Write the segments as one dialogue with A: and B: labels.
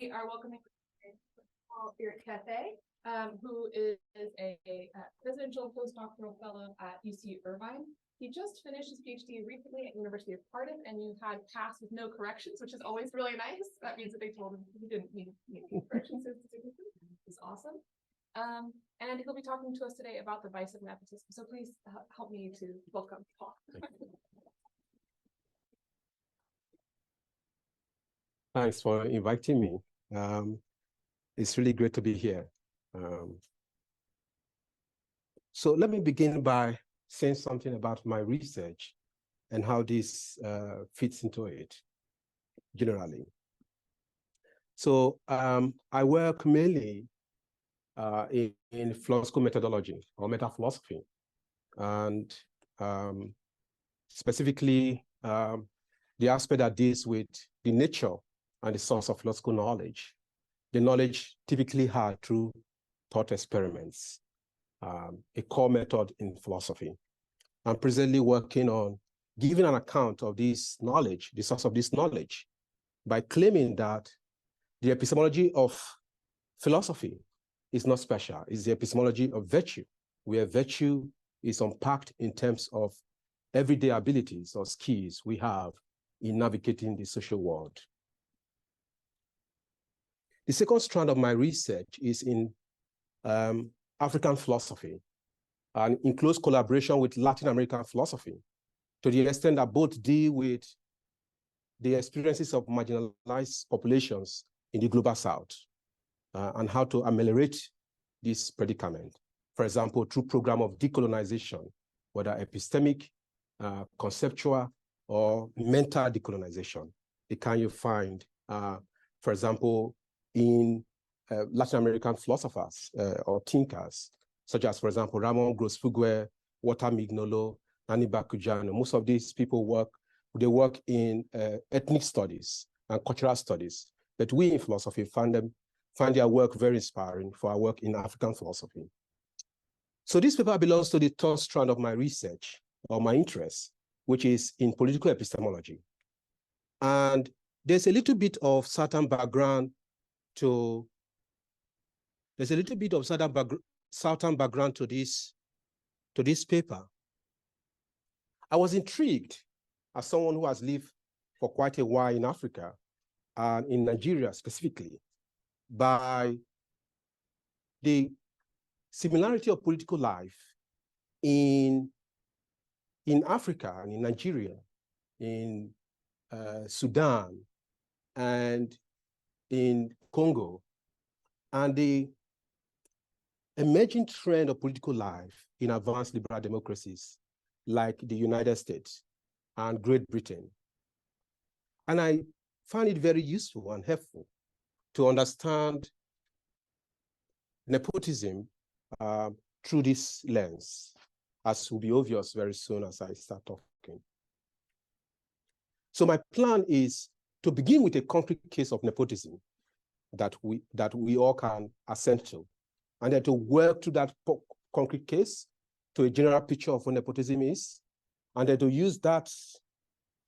A: are welcoming Irikefe, who is a presidential postdoctoral fellow at UC Irvine. He just finished his PhD recently at University of Cardiff, and you had passed with no corrections, which is always really nice. That means that they told him he didn't need corrections. It's awesome. And he'll be talking to us today about the Vice of Nepotism. So please help me to welcome Paul.
B: Thanks for inviting me. It's really great to be here. So let me begin by saying something about my research and how this fits into it generally. So I work mainly in philosophical methodology or meta-philosophy, and specifically the aspect that deals with the nature and the source of philosophical knowledge. The knowledge typically had through thought experiments, a core method in philosophy. I'm presently working on giving an account of this knowledge, the source of this knowledge, by claiming that the epistemology of philosophy is not special. It's the epistemology of virtue, where virtue is unpacked in terms of everyday abilities or skills we have in navigating the social world. The second strand of my research is in African philosophy, and in close collaboration with Latin American philosophy, to the extent that both deal with the experiences of marginalized populations in the global South, and how to ameliorate this predicament. For example, through program of decolonization, whether epistemic, conceptual, or mental decolonization, the kind you find, for example, in Latin American philosophers or thinkers, such as, for example, Ramon Grosfugue, Walter Mignolo, Nani Bakujano. Most of these people work in ethnic studies and cultural studies, but we in philosophy find their work very inspiring for our work in African philosophy. So this paper belongs to the third strand of my research or my interest, which is in political epistemology. And there's a little bit of certain background to this paper. I was intrigued as someone who has lived for quite a while in Africa and in Nigeria specifically by the similarity of political life in Africa and in Nigeria, in Sudan, and in Congo, and the emerging trend of political life in advanced liberal democracies like the United States and Great Britain. And I find it very useful and helpful to understand nepotism through this lens, as will be obvious very soon as I start talking. So my plan is to begin with a concrete case of nepotism that we all can assent to, and then to work to that concrete case to a general picture of what nepotism is, and then to use that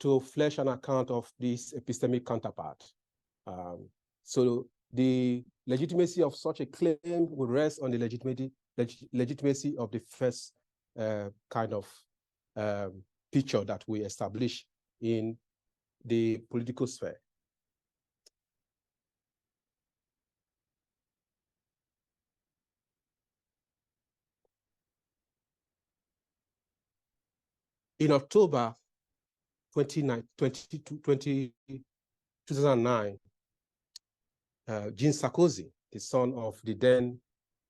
B: to flesh an account of this epistemic counterpart. So the legitimacy of such a claim will rest on the legitimacy of the first kind of picture that we establish in the political sphere. In October 2009, Jean Sarkozy, the son of the then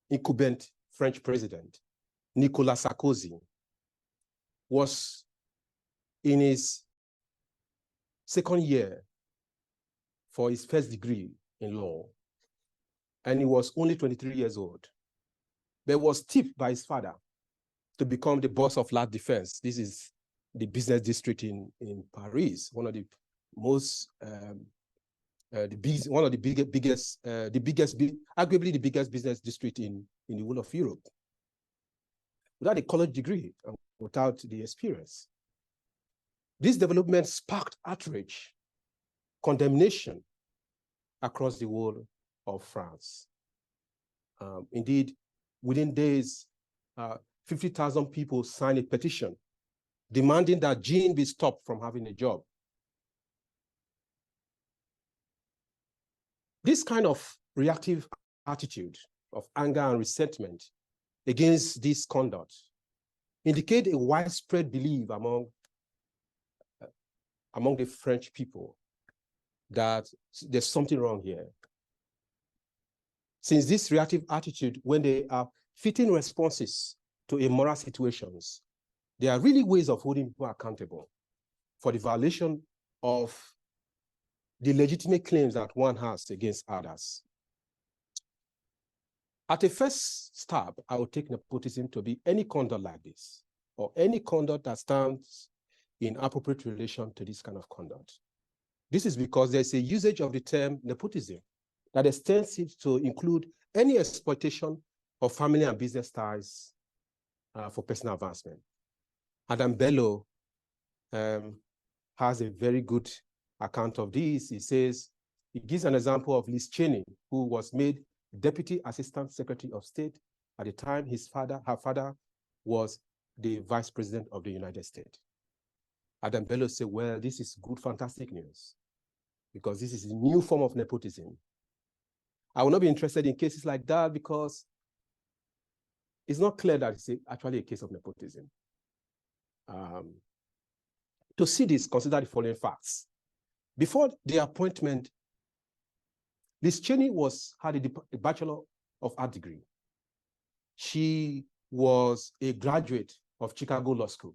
B: incumbent French president, Nicolas Sarkozy, was in his second year for his first degree in law, and he was only 23 years old. But was tipped by his father to become the boss of La Défense. This is the business district in Paris, one of the most, arguably the biggest business district in the whole of Europe. Without a college degree and without the experience. This development sparked outrage, condemnation, across the whole of France. Indeed, within days, 50,000 people signed a petition demanding that Jean be stopped from having a job. This kind of reactive attitude of anger and resentment against this conduct indicate a widespread belief among the French people that there's something wrong here. Since this reactive attitude, when they are fitting responses to immoral situations, there are really ways of holding people accountable for the violation of the legitimate claims that one has against others. At a first stab, I would take nepotism to be any conduct like this, or any conduct that stands in appropriate relation to this kind of conduct. This is because there's a usage of the term nepotism that extends it to include any exploitation of family and business ties for personal advancement. Adam Bello has a very good account of this. He says, he gives an example of Liz Cheney, who was made Deputy Assistant Secretary of State at the time her father was the Vice President of the United States. Adam Bello said, well, this is good, fantastic news, because this is a new form of nepotism. I will not be interested in cases like that because it's not clear that it's actually a case of nepotism. To see this, consider the following facts. Before the appointment, Liz Cheney had a Bachelor of Art degree. She was a graduate of Chicago Law School.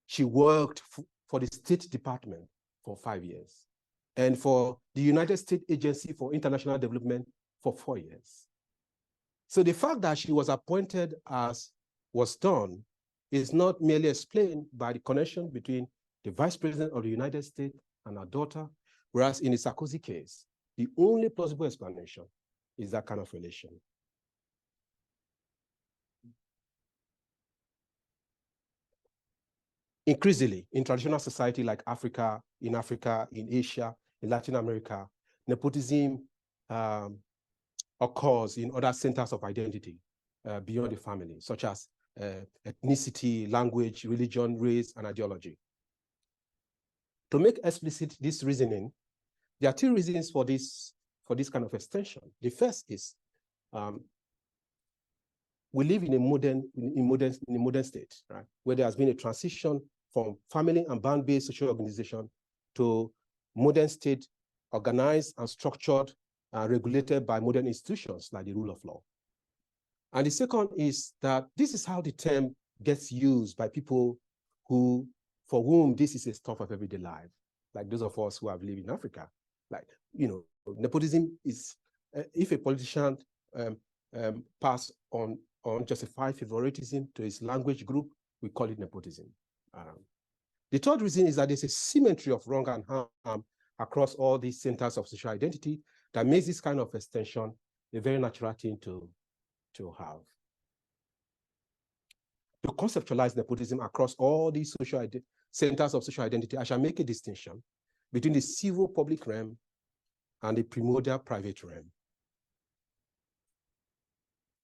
B: She worked for the State Department for 5 years and for the United States Agency for International Development for 4 years. So the fact that she was appointed as was done is not merely explained by the connection between the Vice President of the United States and her daughter, whereas in the Sarkozy case, the only plausible explanation is that kind of relation. Increasingly, in traditional society like Africa, in Asia, in Latin America, nepotism occurs in other centers of identity beyond the family, such as ethnicity, language, religion, race, and ideology. To make explicit this reasoning, there are two reasons for this kind of extension. The first is we live in a modern state, right, where there has been a transition from family and band-based social organization to modern state organized and structured and regulated by modern institutions like the rule of law. And the second is that this is how the term gets used by people for whom this is a stuff of everyday life, like those of us who have lived in Africa. Like, nepotism is, if a politician pass on unjustified favoritism to his language group, we call it nepotism. The third reason is that there's a symmetry of wrong and harm across all these centers of social identity that makes this kind of extension a very natural thing to have. To conceptualize nepotism across all these centers of social identity, I shall make a distinction between the civil public realm and the primordial private realm.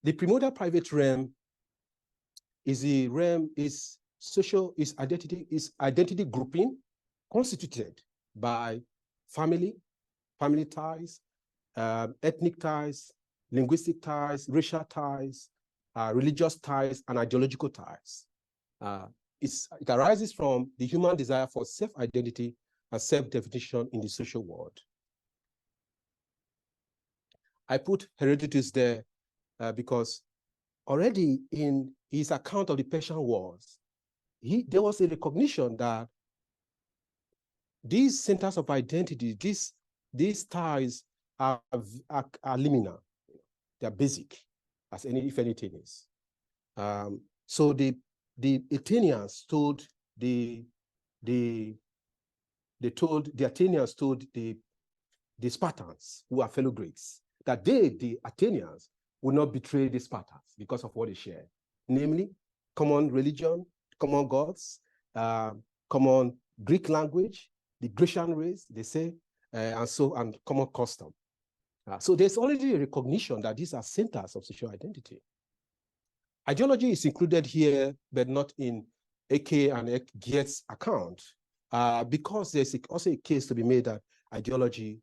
B: The primordial private realm is identity grouping constituted by family ties, ethnic ties, linguistic ties, racial ties, religious ties, and ideological ties. It arises from the human desire for self-identity and self-definition in the social world. I put Herodotus there because already in his account of the Persian Wars, there was a recognition that these centers of identity, these ties are liminal. They're basic, if anything is. So the Athenians told the Athenians told the Spartans, who are fellow Greeks, that the Athenians, would not betray the Spartans because of what they share, namely common religion, common gods, common Greek language, the Grecian race, they say, and common custom. So there's already a recognition that these are centers of social identity. Ideology is included here, but not in AK and Geert's account, because there's also a case to be made that ideology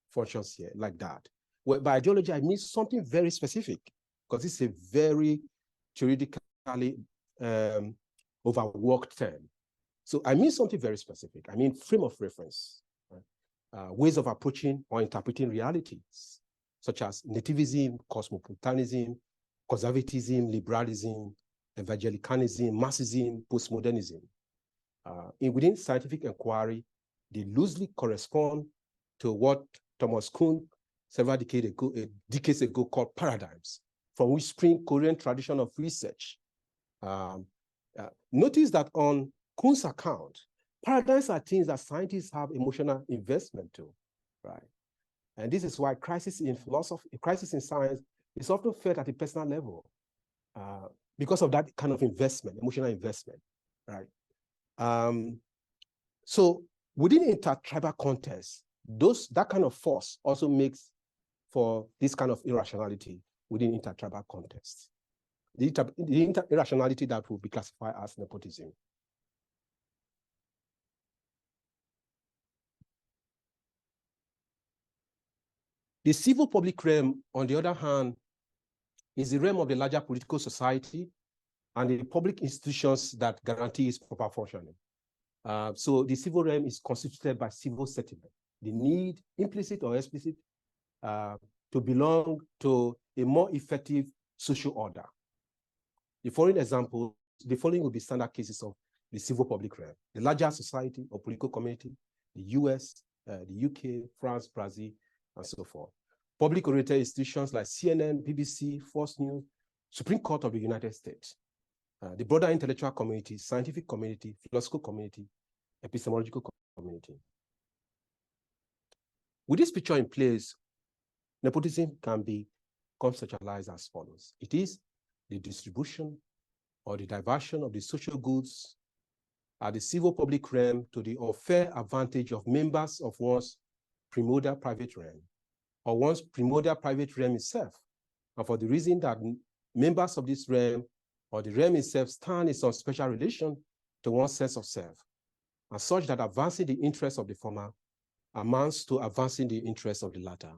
B: functions here like that. Well, by ideology, I mean something very specific, because it's a very theoretically overworked term. So I mean something very specific. I mean frame of reference, right? Ways of approaching or interpreting realities, such as nativism, cosmopolitanism, conservatism, liberalism, evangelicalism, Marxism, postmodernism. Within scientific inquiry, they loosely correspond to what Thomas Kuhn several decades ago called paradigms, from which spring Korean tradition of research. Notice that on Kuhn's account, paradigms are things that scientists have emotional investment to, right? And this is why crisis in philosophy, crisis in science is often felt at a personal level because of that kind of investment, emotional investment, right? So within intertribal context, that kind of force also makes for this kind of irrationality within intertribal context. The irrationality that will be classified as nepotism. The civil public realm, on the other hand, is the realm of the larger political society and the public institutions that guarantee its proper functioning. So the civil realm is constituted by civil settlement, the need, implicit or explicit, to belong to a more effective social order. The following examples, the following will be standard cases of the civil public realm: the larger society or political community, the US, the UK, France, Brazil, and so forth. Public-oriented institutions like CNN, BBC, Fox News, Supreme Court of the United States, the broader intellectual community, scientific community, philosophical community, epistemological community. With this picture in place, nepotism can be conceptualized as follows. It is the distribution or the diversion of the social goods at the civil public realm to the unfair advantage of members of one's primordial private realm, or one's primordial private realm itself, and for the reason that members of this realm or the realm itself stand in some special relation to one's sense of self, and such that advancing the interests of the former amounts to advancing the interests of the latter.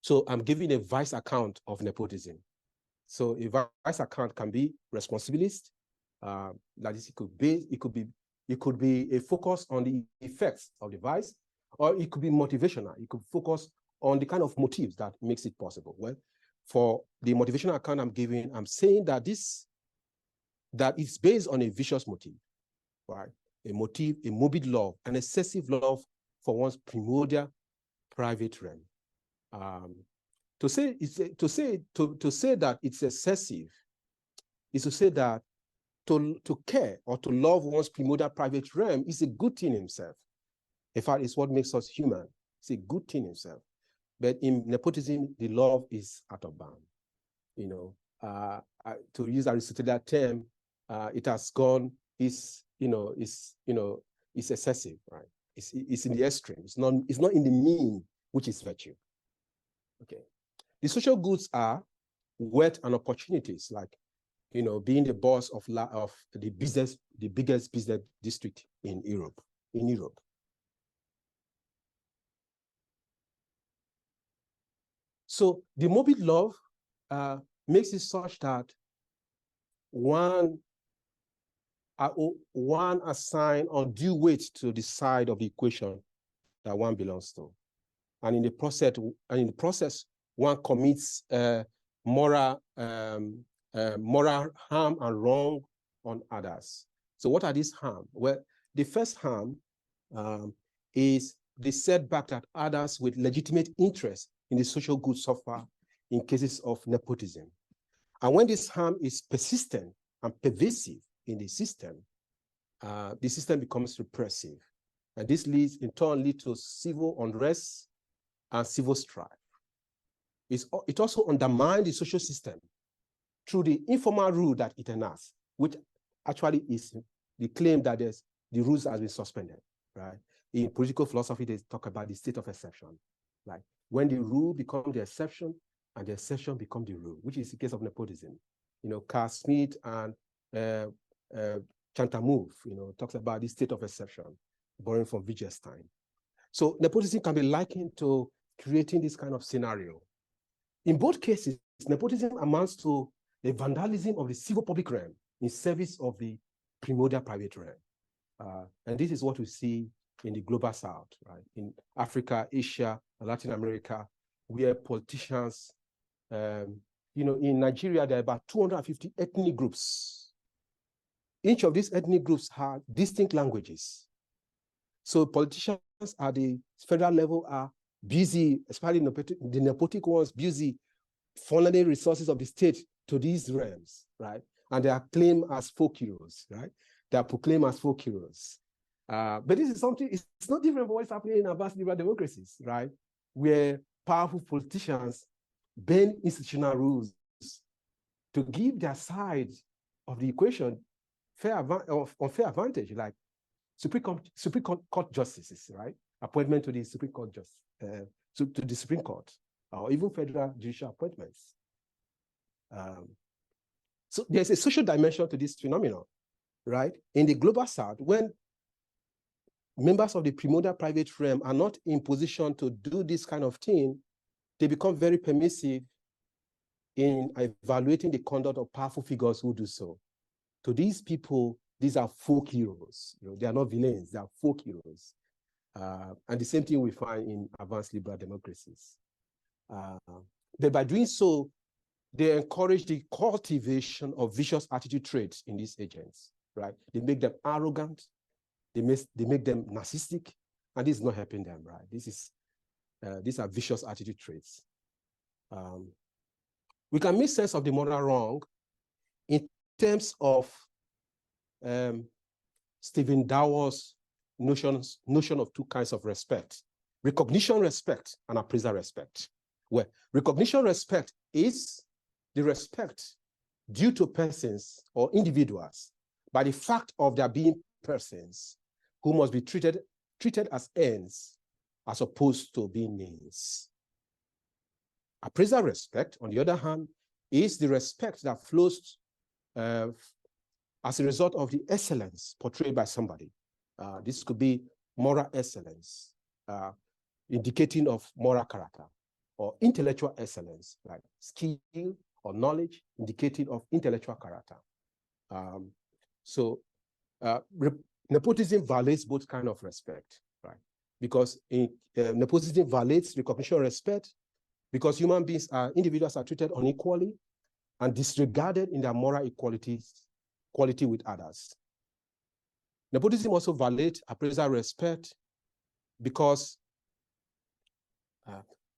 B: So I'm giving a vice account of nepotism. So a vice account can be responsibilist, that is, it could be a focus on the effects of the vice, or it could be motivational. It could focus on the kind of motives that makes it possible. Well, for the motivational account I'm giving, I'm saying that it's based on a vicious motive, right? A motive, a morbid love, an excessive love for one's primordial private realm. To say that it's excessive is to say that to care or to love one's primordial private realm is a good thing in itself. In fact, it's what makes us human. It's a good thing in itself. But in nepotism, the love is out of bound. You know, to use Aristotelian term, it has gone. It's excessive, right? It's in the extreme. It's not in the mean, which is virtue. Okay. The social goods are wealth and opportunities, like, you know, being the boss of the biggest business district in Europe. So the morbid love makes it such that one assign undue weight to the side of the equation that one belongs to, and in the process, one commits moral harm and wrong on others. So what are these harm? Well, the first harm is the setback that others with legitimate interest in the social good suffer in cases of nepotism. And when this harm is persistent and pervasive in the system becomes repressive. And this in turn leads to civil unrest and civil strife. It also undermines the social system through the informal rule that it enacts, which actually is the claim that the rules has been suspended, right? in political philosophy, they talk about the state of exception. Like when the rule becomes the exception and the exception become the rule, which is the case of nepotism. You know, Carl Smith and Chantamove, talks about the state of exception, borrowing from Wittgenstein. So nepotism can be likened to creating this kind of scenario. In both cases, nepotism amounts to the vandalism of the civil public realm in service of the primordial private realm. And this is what we see in the global south, right? In Africa, Asia, Latin America, where politicians, in Nigeria, there are about 250 ethnic groups. Each of these ethnic groups have distinct languages. So politicians at the federal level are busy, especially the nepotic ones, busy funneling resources of the state to these realms, right? And they are claimed as folk heroes, right? They are proclaimed as folk heroes. But this is something, it's not different from what's happening in advanced liberal democracies, right? Where powerful politicians bend institutional rules to give their side of the equation unfair advantage, like Supreme Court justices, right? Appointment to the Supreme Court to the Supreme Court, or even federal judicial appointments. So there's a social dimension to this phenomenon, right? In the global south, when members of the primordial private realm are not in position to do this kind of thing, they become very permissive in evaluating the conduct of powerful figures who do so. To these people, these are folk heroes. They are not villains, they are folk heroes. And the same thing we find in advanced liberal democracies. But by doing so, they encourage the cultivation of vicious attitude traits in these agents, right? They make them arrogant, they make them narcissistic, and this is not helping them, right? These are vicious attitude traits. We can make sense of the moral wrong in terms of Stephen Dower's notion of two kinds of respect: recognition respect and appraisal respect. Where recognition respect is the respect due to persons or individuals by the fact of their being persons who must be treated as ends as opposed to being means. Appraisal respect, on the other hand, is the respect that flows as a result of the excellence portrayed by somebody. This could be moral excellence, indicating of moral character, or intellectual excellence, like skill or knowledge, indicating of intellectual character. Nepotism violates both kinds of respect, right? Because nepotism violates recognition respect because human beings individuals are treated unequally and disregarded in their moral equality with others. Nepotism also violates appraisal respect because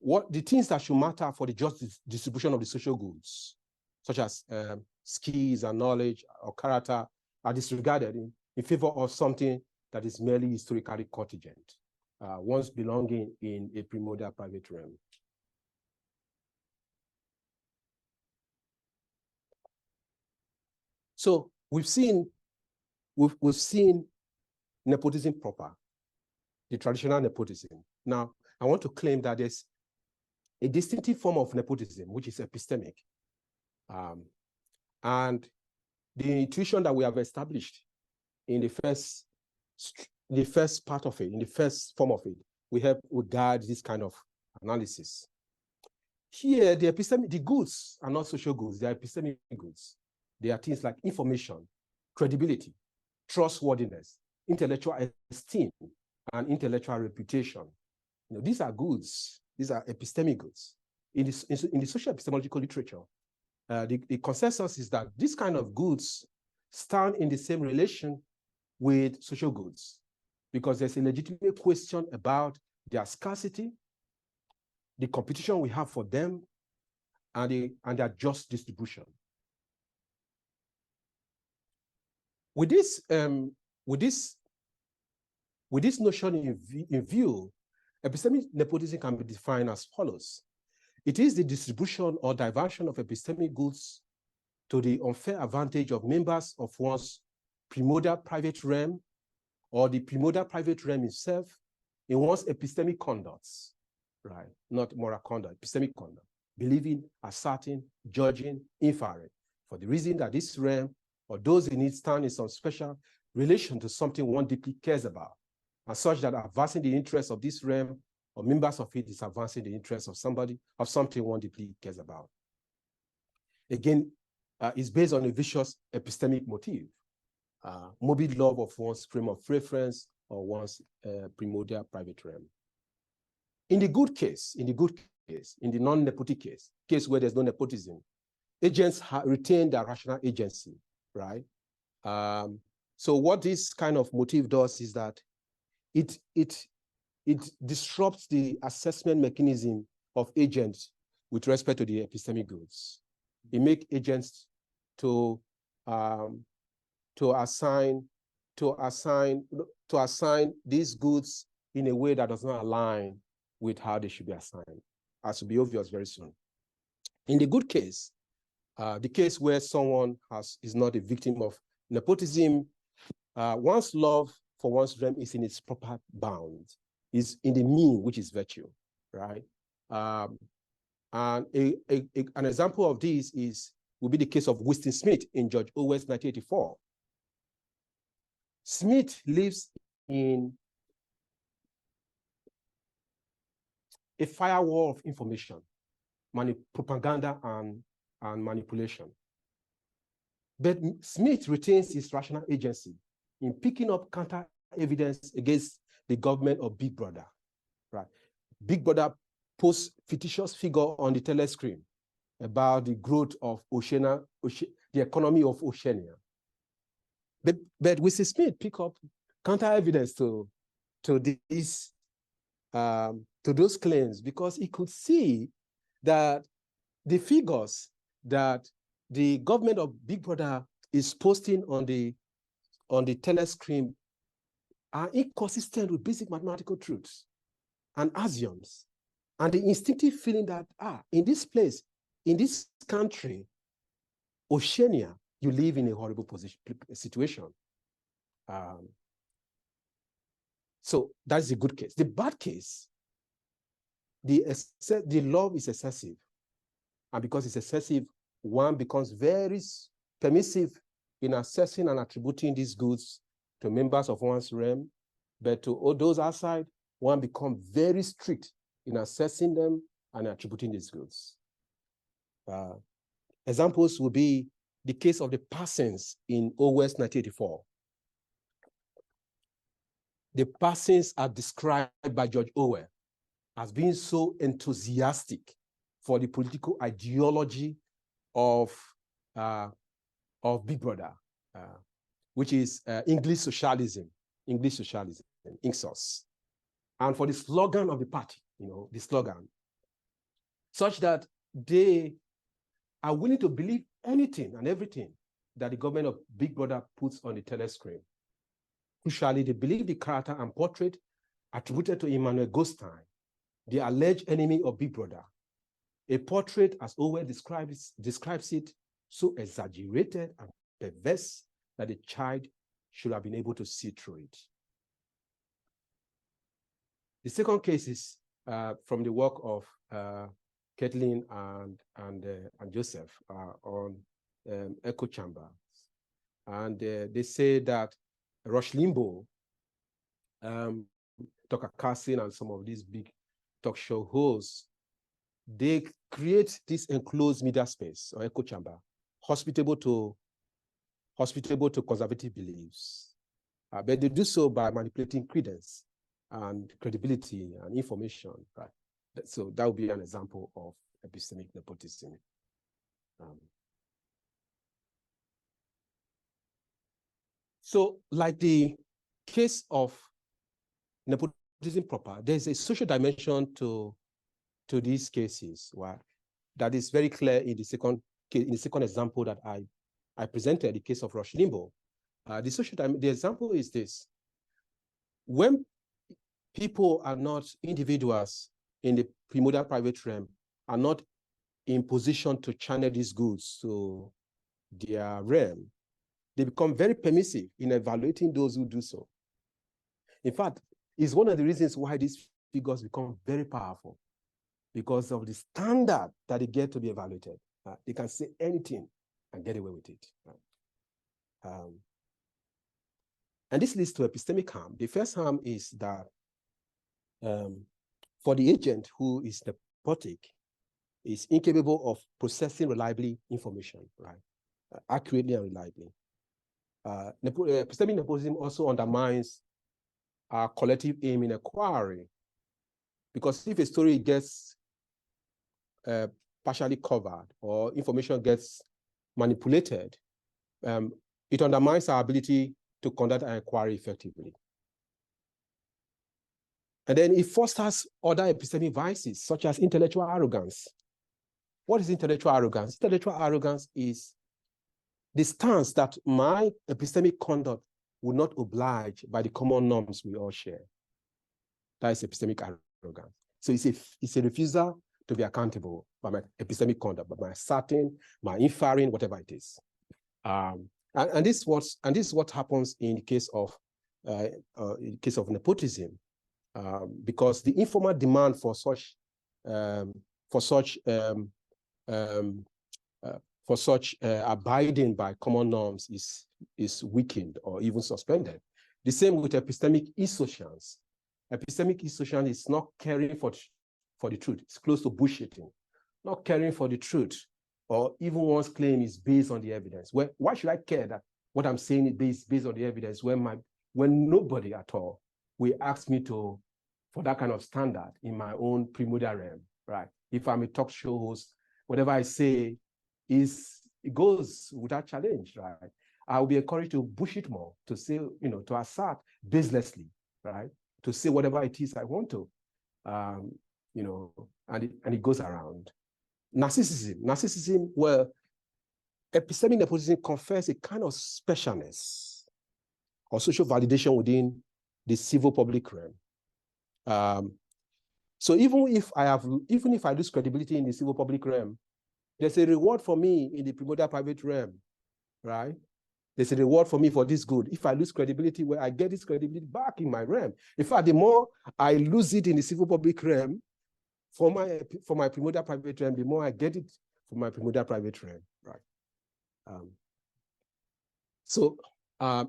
B: what the things that should matter for the just distribution of the social goods, such as skills and knowledge or character, are disregarded in favor of something that is merely historically contingent, once belonging in a primordial private realm. So we've seen nepotism proper, the traditional nepotism. Now, I want to claim that there's a distinctive form of nepotism, which is epistemic. And the intuition that we have established in the first part of it, in the first form of it, we guide this kind of analysis. Here, the goods are not social goods, they are epistemic goods. They are things like information, credibility, trustworthiness, intellectual esteem, and intellectual reputation. These are goods. These are epistemic goods. In the social epistemological literature, the consensus is that this kind of goods stand in the same relation with social goods because there's a legitimate question about their scarcity, the competition we have for them, and their just distribution. With this notion in view, epistemic nepotism can be defined as follows. It is the distribution or diversion of epistemic goods to the unfair advantage of members of one's primordial private realm or the primordial private realm itself in one's epistemic conducts, right? Not moral conduct, epistemic conduct, believing, asserting, judging, inferring, for the reason that this realm or those in it stand in some special relation to something one deeply cares about, and such that advancing the interests of this realm or members of it is advancing the interests of somebody, of something one deeply cares about. Again, it's based on a vicious epistemic motive, morbid love of one's frame of reference or one's primordial private realm. In the good case, in the non-nepotic case where there's no nepotism, agents retain their rational agency, right? So what this kind of motive does is that it disrupts the assessment mechanism of agents with respect to the epistemic goods. It makes agents to assign these goods in a way that does not align with how they should be assigned, as will be obvious very soon. In the good case, the case where someone is not a victim of nepotism, one's love for one's realm is in its proper bounds, is in the mean, which is virtue, right? And an example of this will be the case of Winston Smith in George Orwell's 1984. Smith lives in a firewall of information, propaganda and manipulation. But Smith retains his rational agency in picking up counter evidence against the government of Big Brother, right? Big Brother posts fictitious figure on the telescreen about the growth of Oceania, the economy of Oceania. But Winston Smith pick up counter evidence to those claims because he could see that the figures that the government of Big Brother is posting on the telescreen are inconsistent with basic mathematical truths and axioms, and the instinctive feeling that in this place, in this country, Oceania, you live in a horrible situation. So that's the good case. The bad case, the love is excessive, and because it's excessive, one becomes very permissive in assessing and attributing these goods to members of one's realm, but to all those outside, one becomes very strict in assessing them and attributing these goods. Examples would be the case of the Parsons in Orwell's 1984. The Parsons are described by George Orwell as being so enthusiastic for the political ideology of Big Brother, which is English socialism, INSOS, and for the slogan of the party, the slogan, such that they are willing to believe anything and everything that the government of Big Brother puts on the telescreen. Crucially, they believe the character and portrait attributed to Emmanuel Gostein, the alleged enemy of Big Brother, a portrait, as Orwell describes it, so exaggerated and perverse that a child should have been able to see through it. The second case is from the work of Kathleen and Joseph on echo chambers. And they say that Rush Limbaugh, Tucker Carlson, and some of these big talk show hosts, they create this enclosed media space or echo chamber, hospitable to conservative beliefs. But they do so by manipulating credence and credibility and information, right? So that would be an example of epistemic nepotism. So like the case of nepotism proper, there's a social dimension to these cases, right? That is very clear in the second example that I presented, the case of Rush Limbaugh. The example is this: when people are not individuals in the primordial private realm, are not in position to channel these goods to their realm, they become very permissive in evaluating those who do so. In fact, is one of the reasons why these figures become very powerful, because of the standard that they get to be evaluated. They can say anything and get away with it. And this leads to epistemic harm. The first harm is that for the agent who is nepotic, is incapable of processing reliably information, right? Accurately and reliably. Epistemic nepotism also undermines our collective aim in acquiring, because if a story gets partially covered or information gets manipulated, it undermines our ability to conduct an inquiry effectively. And then it fosters other epistemic vices, such as intellectual arrogance. What is intellectual arrogance? Intellectual arrogance is the stance that my epistemic conduct would not oblige by the common norms we all share. That is epistemic arrogance. So it's a refusal to be accountable by my epistemic conduct, by my asserting, my inferring, whatever it is. And this is what happens in the case of nepotism, because the informal demand for such abiding by common norms is weakened or even suspended. The same with epistemic insouciance. Epistemic insouciance is not caring for the truth. It's close to bullshitting, not caring for the truth, or even one's claim is based on the evidence. Why should I care that what I'm saying is based on the evidence when nobody at all will ask me for that kind of standard in my own primordial realm, right? If I'm a talk show host, whatever I say it goes without challenge, right? I'll be encouraged to bullshit more, to say, to assert baselessly, right? To say whatever it is I want to, and it goes around. Narcissism, well, epistemic nepotism confers a kind of specialness or social validation within the civil public realm. So even if I lose credibility in the civil public realm, there's a reward for me in the primordial private realm, right? There's a reward for me for this good. If I lose credibility, where I get this credibility back in my realm. In fact, the more I lose it in the civil public realm, for my primordial private realm, the more I get it from my primordial private realm, right?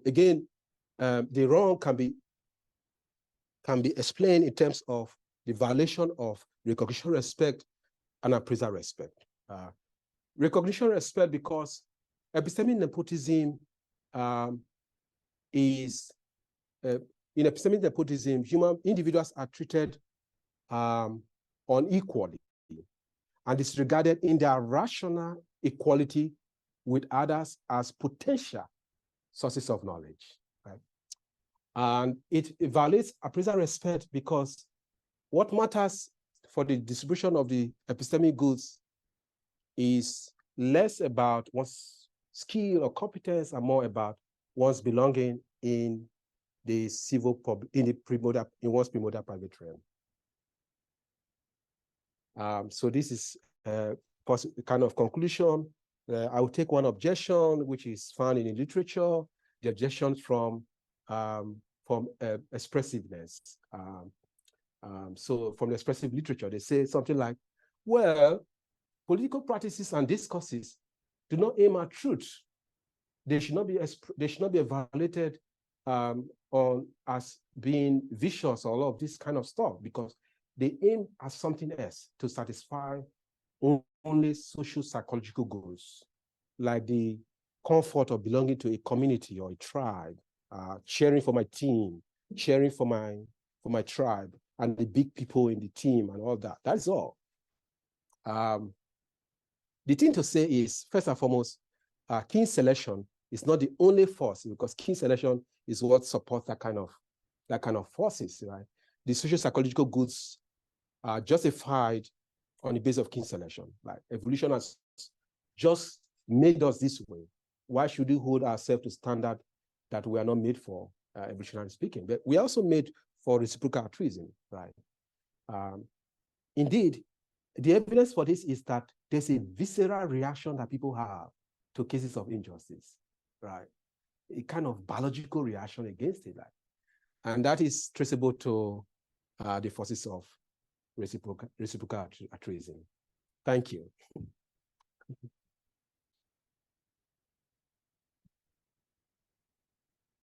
B: Again, the wrong can be explained in terms of the violation of recognition, respect, and appraisal respect. Recognition, respect, because epistemic nepotism is in epistemic nepotism, individuals are treated unequally and disregarded in their rational equality with others as potential sources of knowledge, right? And it violates appraisal respect because what matters for the distribution of the epistemic goods is less about one's skill or competence and more about one's belonging in the civil public, in one's primordial private realm. So this is kind of conclusion. I will take one objection, which is found in the literature, the objection from expressiveness. So from the expressive literature, they say something like, well, political practices and discourses do not aim at truth. They should not be evaluated as being vicious or all of this kind of stuff, because they aim at something else to satisfy only social psychological goals, like the comfort of belonging to a community or a tribe, cheering for my team, cheering for my tribe, and the big people in the team and all that. That's all. The thing to say is, first and foremost, kin selection is not the only force, because kin selection is what supports that kind of forces, right? The social psychological goods are justified on the basis of kin selection. Like evolution has just made us this way. Why should we hold ourselves to standard that we are not made for, evolutionarily speaking? But we are also made for reciprocal altruism, right? Indeed, the evidence for this is that there's a visceral reaction that people have to cases of injustice, right? A kind of biological reaction against it. Like. And that is traceable to the forces of reciprocal altruism. Thank you.